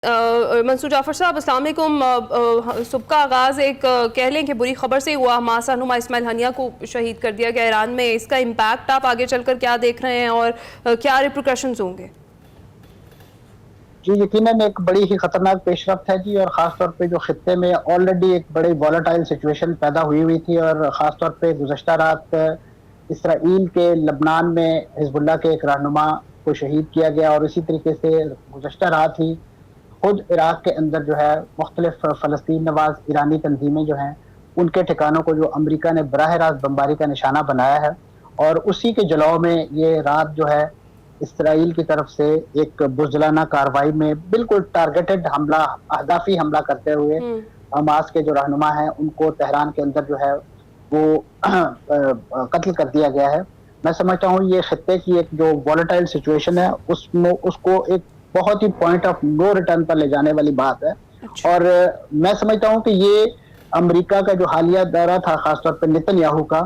منصور جعفر صاحب السلام علیکم۔ صبح کا آغاز ایک کہہ لیں کہ بری خبر سے ہوا، حماس رہنما اسماعیل ہنیہ کو شہید کر دیا گیا ایران میں۔ اس کا امپیکٹ آپ آگے چل کر کیا دیکھ رہے ہیں اور کیا ریپریکاشنز ہوں گے؟ جی یقیناً ایک بڑی ہی خطرناک پیش رفت ہے جی، اور خاص طور پہ جو خطے میں آلریڈی ایک بڑی والیٹائل سچویشن پیدا ہوئی تھی، اور خاص طور پہ گزشتہ رات اسرائیل کے لبنان میں حزب اللہ کے ایک رہنما کو شہید کیا گیا، اور اسی طریقے سے گزشتہ رات ہی خود عراق کے اندر جو ہے مختلف فلسطین نواز ایرانی تنظیمیں جو ہیں ان کے ٹھکانوں کو جو امریکہ نے براہ راست بمباری کا نشانہ بنایا ہے، اور اسی کے جلاؤ میں یہ رات جو ہے اسرائیل کی طرف سے ایک بزدلانہ کارروائی میں بالکل ٹارگیٹڈ حملہ، اہدافی حملہ کرتے ہوئے حماس کے جو رہنما ہیں ان کو تہران کے اندر جو ہے وہ قتل کر دیا گیا ہے۔ میں سمجھتا ہوں یہ خطے کی ایک جو والیٹائل سچویشن ہے اس کو ایک بہت ہی پوائنٹ آف نو ریٹرن پر لے جانے والی بات ہے، اور میں سمجھتا ہوں کہ یہ امریکہ کا جو حالیہ دورہ تھا خاص طور پہ نتن یاہو کا،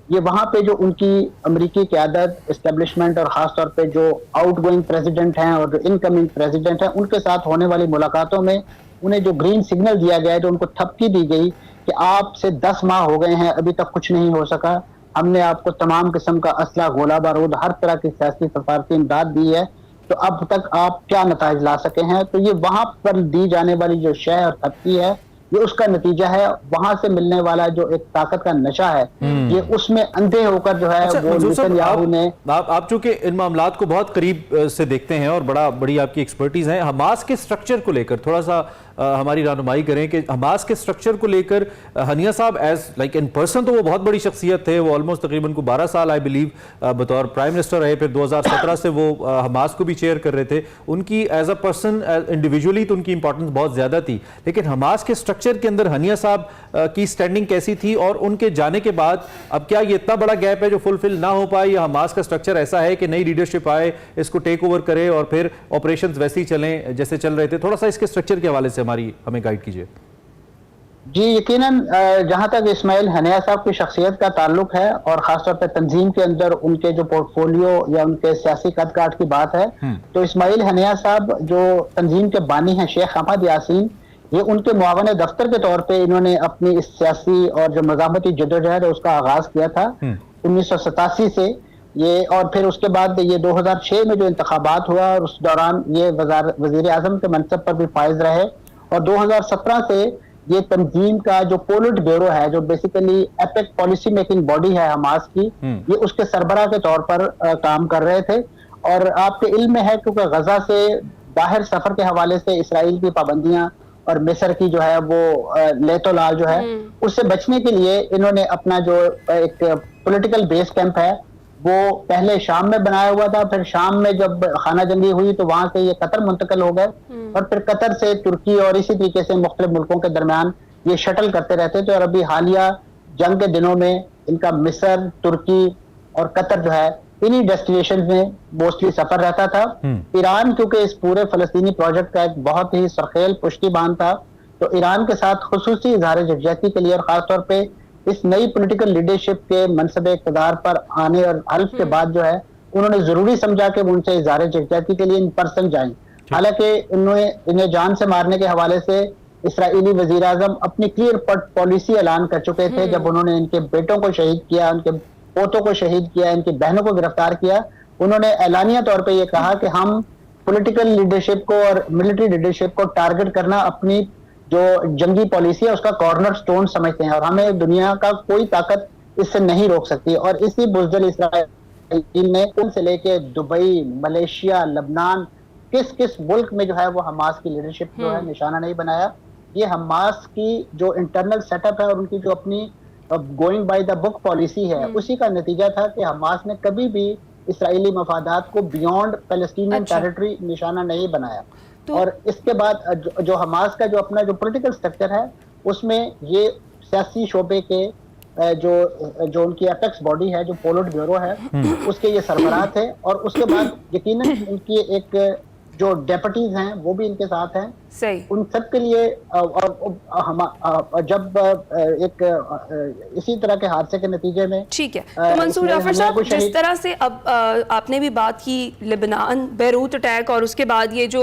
یہ وہاں پہ جو ان کی امریکی قیادت، اسٹیبلشمنٹ، اور خاص طور پہ جو آؤٹ گوئنگ پریزیڈنٹ ہیں اور جو انکمنگ پریزیڈنٹ ہیں ان کے ساتھ ہونے والی ملاقاتوں میں انہیں جو گرین سگنل دیا گیا ہے، جو ان کو تھپکی دی گئی کہ آپ سے 10 ماہ ہو گئے ہیں ابھی تک کچھ نہیں ہو سکا، ہم نے آپ کو تمام قسم کا اسلحہ، گولہ بارود، ہر طرح کی سیاسی سفارتی امداد دی ہے، تو اب تک آپ کیا نتائج لا سکے ہیں؟ تو یہ وہاں پر دی جانے والی جو شے اور تھپکی ہے یہ اس کا نتیجہ ہے، وہاں سے ملنے والا جو ایک طاقت کا نشہ ہے یہ اس میں اندھے ہو کر جو ہے وہ نتن یاہو نے آپ چونکہ ان معاملات کو بہت قریب سے دیکھتے ہیں اور بڑی آپ کی ایکسپرٹیز ہیں، حماس کے سٹرکچر کو لے کر تھوڑا سا ہماری رہنمائی کریں کہ حماس کے سٹرکچر کو لے کر ہنیہ صاحب ایز لائک ان پرسن تو وہ بہت بڑی شخصیت تھے، وہ آلموسٹ تقریباً کو 12 سال آئی بلیو بطور پرائم منسٹر رہے، پھر 2017 سے وہ حماس کو بھی چیئر کر رہے تھے، ان کی ایز اے پرسن انڈیویجولی تو ان کی امپورٹنس بہت زیادہ تھی، لیکن حماس کے سٹرکچر کے اندر ہنیہ صاحب کی سٹینڈنگ کیسی تھی، اور ان کے جانے کے بعد اب کیا یہ اتنا بڑا گیپ ہے جو فلفل نہ ہو پائے، یا حماس کا سٹرکچر ایسا ہے کہ نئی لیڈرشپ آئے اس کو ٹیک اوور کرے اور پھر آپریشنز ویسے ہی چلیں جیسے چل رہے تھے؟ تھوڑا سا اس کے سٹرکچر کے حوالے سے ہمیں گائیڈ کیجئے۔ جی یقیناً جہاں تک اسماعیل ہنیہ صاحب کی شخصیت کا تعلق ہے اور خاص طور پہ تنظیم کے اندر ان کے جو پورٹ فولیو یا ان کے سیاسی قد کاٹ کی بات ہے، تو اسماعیل ہنیہ صاحب جو تنظیم کے بانی ہیں شیخ احمد یاسین، یہ ان کے معاون دفتر کے طور پہ انہوں نے اپنی اس سیاسی اور جو مزاحمتی جدوجہد ہے اس کا آغاز کیا تھا 1987 سے یہ، اور پھر اس کے بعد یہ 2006 میں جو انتخابات ہوا اور اس دوران یہ وزیر اعظم کے منصب پر بھی فائز رہے، اور 2017 سے یہ تنظیم کا جو پولٹ بیورو ہے، جو basically epic policy making body ہے حماس کی، یہ اس کے سربراہ کے طور پر کام کر رہے تھے۔ اور آپ کے علم میں ہے کیونکہ غزہ سے باہر سفر کے حوالے سے اسرائیل کی پابندیاں اور مصر کی جو ہے وہ لیت و لال جو ہے اس سے بچنے کے لیے انہوں نے اپنا جو ایک پولیٹیکل بیس کیمپ ہے وہ پہلے شام میں بنایا ہوا تھا، پھر شام میں جب خانہ جنگی ہوئی تو وہاں سے یہ قطر منتقل ہو گئے، اور پھر قطر سے ترکی اور اسی طریقے سے مختلف ملکوں کے درمیان یہ شٹل کرتے رہتے تھے، اور ابھی حالیہ جنگ کے دنوں میں ان کا مصر، ترکی اور قطر جو ہے انہی ڈیسٹینیشن میں موسٹلی سفر رہتا تھا۔ ایران کیونکہ اس پورے فلسطینی پروجیکٹ کا ایک بہت ہی سرخیل پشتی بان تھا، تو ایران کے ساتھ خصوصی اظہار یکجہتی کے لیے اور خاص طور پہ اس نئی پولیٹیکل لیڈرشپ کے منصب اقتدار پر آنے اور حلف کے بعد جو ہے انہوں نے ضروری سمجھا کہ وہ ان سے اظہار یکجہتی کے لیے ان پرسن جائیں، حالانکہ انہیں جان سے مارنے کے حوالے سے اسرائیلی وزیر اعظم اپنی کلیئر پالیسی اعلان کر چکے تھے جب انہوں نے ان کے بیٹوں کو شہید کیا، ان کے پوتوں کو شہید کیا، ان کی بہنوں کو گرفتار کیا۔ انہوں نے اعلانیہ طور پہ یہ کہا کہ ہم پولیٹیکل لیڈرشپ کو اور ملٹری لیڈرشپ کو ٹارگٹ کرنا اپنی جو جنگی پالیسی ہے اس کا کارنر سٹون سمجھتے ہیں، اور ہمیں دنیا کا کوئی طاقت اس سے نہیں روک سکتی۔ اور اسی بزدل اسرائیل نے ان سے لے کے دبئی، ملیشیا، لبنان، کس ملک میں جو ہے وہ حماس کی لیڈرشپ جو ہے نشانہ نہیں بنایا۔ یہ حماس کی جو انٹرنل سیٹ اپ ہے اور ان کی جو اپنی going by the book policy ہے اسی کا نتیجہ تھا کہ حماس نے کبھی بھی اسرائیلی مفادات کو بیونڈ پیلسٹینین ٹیریٹری نشانہ نہیں بنایا۔ اور اس کے بعد جو حماس کا جو اپنا جو پولیٹیکل سٹرکچر ہے اس میں یہ سیاسی شعبے کے جو ان کی ایپیکس باڈی ہے، جو پولٹ بیورو ہے، اس کے یہ سربراہ تھے، اور اس کے بعد یقیناً ان کی ایک جو ڈیپٹیز ہیں وہ بھی ان کے ساتھ ہیں۔ ان سب کے لیے جب ایک اسی طرح کے حادثے کے نتیجے میں ٹھیک ہے تو منصور جعفر صاحب جس طرح سے اب آپ نے بھی بات کی لبنان بیروت اٹیک اور اس کے بعد یہ جو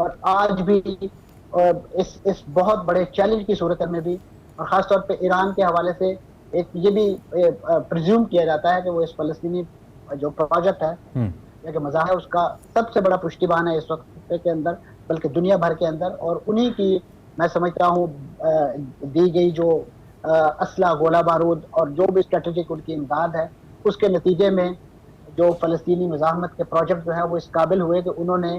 اور آج بھی اس بہت بڑے چیلنج کی صورت میں بھی، اور خاص طور پہ ایران کے حوالے سے ایک یہ بھی پرزیوم کیا جاتا ہے کہ وہ اس فلسطینی جو پروجیکٹ ہے یا کہ مزاح ہے اس کا سب سے بڑا پشتیبان ہے اس وقت کے اندر، بلکہ دنیا بھر کے اندر. اور انہی کی میں سمجھتا ہوں دی گئی جو اسلحہ، گولہ بارود اور جو بھی اسٹریٹجک ان کی امداد ہے، اس کے نتیجے میں جو فلسطینی مزاحمت کے پروجیکٹ جو ہے وہ اس قابل ہوئے کہ انہوں نے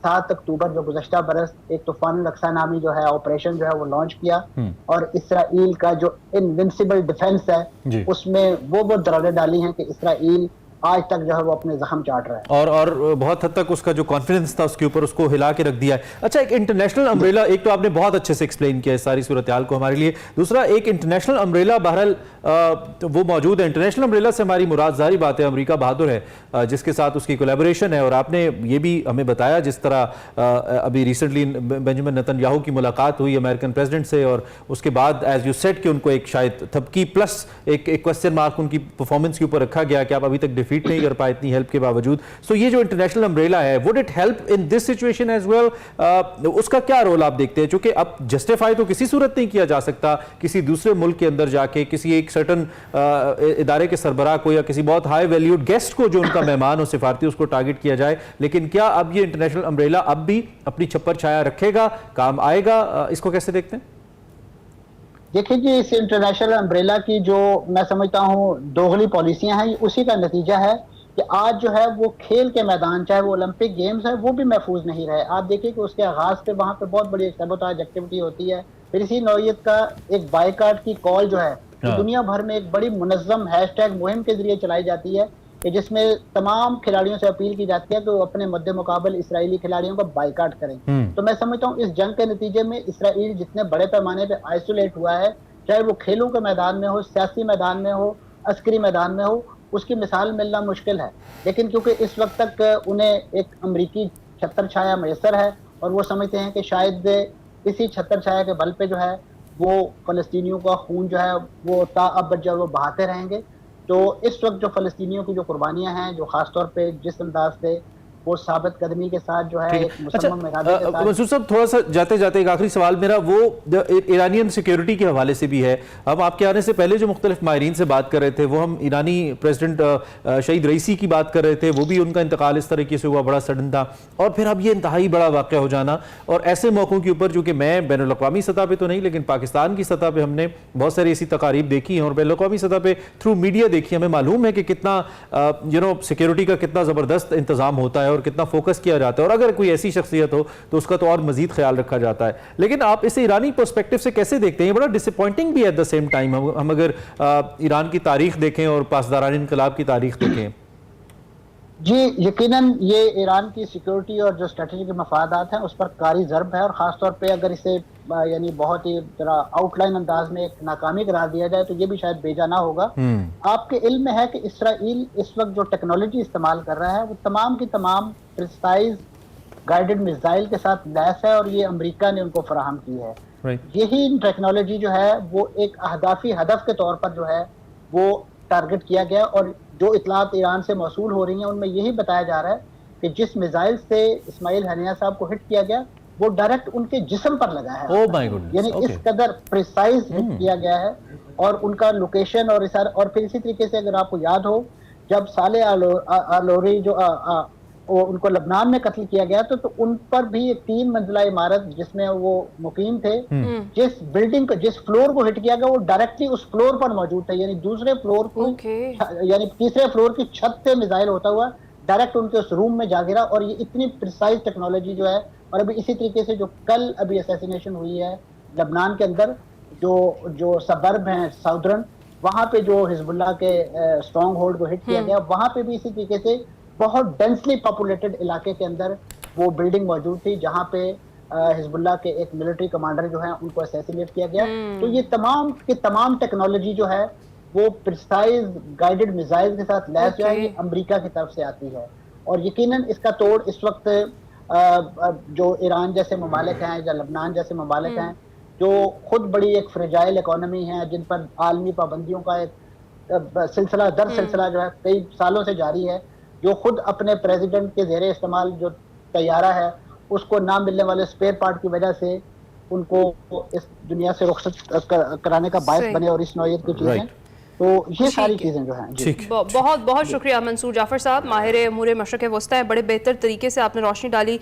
7 اکتوبر جو گزشتہ برس ایک طوفان الاقصی نامی جو ہے آپریشن جو ہے وہ لانچ کیا، اور اسرائیل کا جو انونسیبل ڈیفنس ہے اس میں وہ دراڑیں ڈالی ہیں کہ اسرائیل آج تک جو ہے وہ اپنے زخم چاٹ رہا ہے، اور بہت حد تک اس کا جو کانفیڈنس تھا اس کے اوپر اس کو ہلا کے رکھ دیا ہے. اچھا، ایک انٹرنیشنل امبریلا، ایک تو آپ نے بہت اچھے سے ایکسپلین کیا ہے ساری صورتحال کو ہمارے لیے. دوسرا، ایک انٹرنیشنل امبریلا بہرحال وہ موجود ہے. انٹرنیشنل امبریلا سے ہماری مراد ظاہری بات ہے امریکہ بہادر ہے جس کے ساتھ اس کی کولیبوریشن ہے، اور آپ نے یہ بھی ہمیں بتایا جس طرح ابھی ریسنٹلی بنجامن نتن یاہو کی ملاقات ہوئی امریکن پریزیڈنٹ سے، اور اس کے بعد ایز یو سیڈ کہ ان کو ایک شاید تھپکی پلس ایک کوسچن مارک ان کی پرفارمنس کے اوپر رکھا گیا کہ آپ ابھی تک ڈیفیٹ نہیں کر پائے اتنی ہیلپ کے باوجود. سو یہ جو انٹرنیشنل امبریلا ہے، would it help in this situation as well? اس کا کیا رول آپ دیکھتے ہیں؟ چونکہ اب جسٹیفائی تو کسی صورت نہیں کیا جا سکتا کسی دوسرے ملک کے اندر جا کے کسی ایک سرٹن ادارے کے سربراہ کو یا کسی بہت ہائی ویلیوڈ گیسٹ کو جو ان کا مہمان ہو سفارتی، اس کو ٹارگٹ کیا جائے. لیکن کیا اب یہ انٹرنیشنل امبریلا اب بھی اپنی چھپر چھایا رکھے گا، کام آئے گا؟ اس کو کیسے دیکھتے ہیں؟ دیکھیں جی، اس انٹرنیشنل امبریلا کی جو میں سمجھتا ہوں دوغلی پالیسیاں ہیں، اسی کا نتیجہ ہے کہ آج جو ہے وہ کھیل کے میدان، چاہے وہ اولمپک گیمز ہیں، وہ بھی محفوظ نہیں رہے. آپ دیکھیں کہ اس کے آغاز پہ وہاں پہ بہت بڑی سیبوتاژ ایکٹیویٹی ہوتی ہے، پھر اسی نوعیت کا ایک بائیکاٹ کی کال جو ہے دنیا بھر میں ایک بڑی منظم ہیش ٹیگ مہم کے ذریعے چلائی جاتی ہے، کہ جس میں تمام کھلاڑیوں سے اپیل کی جاتی ہے کہ وہ اپنے مد مقابل اسرائیلی کھلاڑیوں کو بائیکاٹ کریں. تو میں سمجھتا ہوں اس جنگ کے نتیجے میں اسرائیل جتنے بڑے پیمانے پہ آئسولیٹ ہوا ہے، چاہے وہ کھیلوں کے میدان میں ہو، سیاسی میدان میں ہو، عسکری میدان میں ہو، اس کی مثال ملنا مشکل ہے. لیکن کیونکہ اس وقت تک انہیں ایک امریکی چھتر چھایا میسر ہے، اور وہ سمجھتے ہیں کہ شاید اسی چھتر چھایا کے بل پہ جو ہے وہ فلسطینیوں کا خون جو ہے وہ تا ابد جو ہے وہ بہاتے رہیں گے. تو اس وقت جو فلسطینیوں کی جو قربانیاں ہیں، جو خاص طور پہ جس انداز سے وہ ثابت قدمی کے ساتھ جو ہے ایک مصمم ارادے کے ساتھ. منصور صاحب، تھوڑا سا جاتے جاتے ایک آخری سوال میرا وہ ایرانین سیکیورٹی کے حوالے سے بھی ہے. ہم آپ کے آنے سے پہلے جو مختلف ماہرین سے بات کر رہے تھے، وہ ہم ایرانی پریزیڈنٹ شہید رئیسی کی بات کر رہے تھے، وہ بھی ان کا انتقال اس طریقے سے ہوا، بڑا سڈن تھا. اور پھر اب یہ انتہائی بڑا واقعہ ہو جانا، اور ایسے موقعوں کے اوپر جو کہ میں بین الاقوامی سطح پہ تو نہیں لیکن پاکستان کی سطح پہ ہم نے بہت ساری ایسی تقاریب دیکھی ہیں، اور بین الاقوامی سطح پہ تھرو میڈیا دیکھی، ہمیں معلوم ہے کہ کتنا سیکیورٹی کا کتنا زبردست انتظام ہوتا ہے اور کتنا فوکس کیا جاتا ہے، اور اگر کوئی ایسی شخصیت ہو تو اس کا تو اور مزید خیال رکھا جاتا ہے. لیکن آپ اسے ایرانی پرسپیکٹو سے کیسے دیکھتے ہیں؟ یہ بڑا ڈس اپوائنٹنگ بھی ہے ایٹ دا سیم ٹائم. ہم اگر ایران کی تاریخ دیکھیں اور پاسداران انقلاب کی تاریخ دیکھیں. جی یقیناً یہ ایران کی سیکیورٹی اور جو اسٹریٹجک مفادات ہیں اس پر کاری ضرب ہے، اور خاص طور پہ اگر اسے یعنی بہت ہی ذرا آؤٹ لائن انداز میں ایک ناکامی قرار دیا جائے تو یہ بھی شاید بیجا نہ ہوگا. آپ کے علم میں ہے کہ اسرائیل اس وقت جو ٹیکنالوجی استعمال کر رہا ہے وہ تمام کی تمام پریسائز گائیڈڈ میزائل کے ساتھ لیس ہے، اور یہ امریکہ نے ان کو فراہم کی ہے. یہی ٹیکنالوجی جو ہے وہ ایک اہدافی ہدف کے طور پر جو ہے وہ ٹارگٹ کیا گیا، اور جو اطلاعات ایران سے موصول ہو رہی ہیں ان میں یہی بتایا جا رہا ہے کہ جس میزائل سے اسماعیل ہنیہ صاحب کو ہٹ کیا گیا وہ ڈائریکٹ ان کے جسم پر لگا ہے. یعنی اس قدر پریسائز ہٹ کیا گیا ہے، اور ان کا لوکیشن اور پھر اسی طریقے سے اگر آپ کو یاد ہو جب صالح آلوری جو ان کو لبنان میں قتل کیا گیا تو ان پر بھی ایک 3 منزلہ عمارت جس میں وہ مقیم تھے، جس بلڈنگ جس فلور کو ہٹ کیا گیا وہ ڈائریکٹلی اس فلور پر موجود تھا. یعنی دوسرے فلور کو یعنی تیسرے فلور کی چھت سے میزائل ہوتا ہوا ڈائریکٹ ان کے اس روم میں جا گرا. اور یہ اتنی پریسائز ٹیکنالوجی جو ہے، اور ابھی اسی طریقے سے جو کل ابھی اسیسینیشن ہوئی ہے لبنان کے اندر جو سبرب ہیں ساؤدرن، وہاں پہ جو حزب اللہ کے اسٹرانگ ہولڈ کو ہٹ کیا گیا، وہاں پہ بھی اسی طریقے سے بہت ڈینسلی پاپولیٹڈ علاقے کے اندر وہ بلڈنگ موجود تھی جہاں پہ حزب اللہ کے ایک ملٹری کمانڈر جو ہیں ان کو اسیسینیٹ کیا گیا. تو یہ تمام کی تمام ٹیکنالوجی جو ہے وہ پریسائز گائیڈڈ میزائل کے ساتھ لیس جو ہے یہ امریکہ کی طرف سے آتی ہے. اور یقیناً اس کا توڑ اس وقت جو ایران جیسے ممالک ہیں یا لبنان جیسے ممالک ہیں جو خود بڑی ایک فریجائل اکانومی ہیں، جن پر عالمی پابندیوں کا ایک سلسلہ در سلسلہ جو ہے کئی سالوں سے جاری ہے، جو خود اپنے پریزیڈنٹ کے زیر استعمال جو طیارہ ہے اس کو نہ ملنے والے اسپیئر پارٹ کی وجہ سے ان کو اس دنیا سے رخصت کرانے کا باعث بنے اور اس نوعیت کی چیزیں. تو یہ ساری چیزیں جو ہیں. بہت بہت شکریہ منصور جعفر صاحب، ماہر امور مشرق وسطی ہیں. بڑے بہتر طریقے سے آپ نے روشنی ڈالی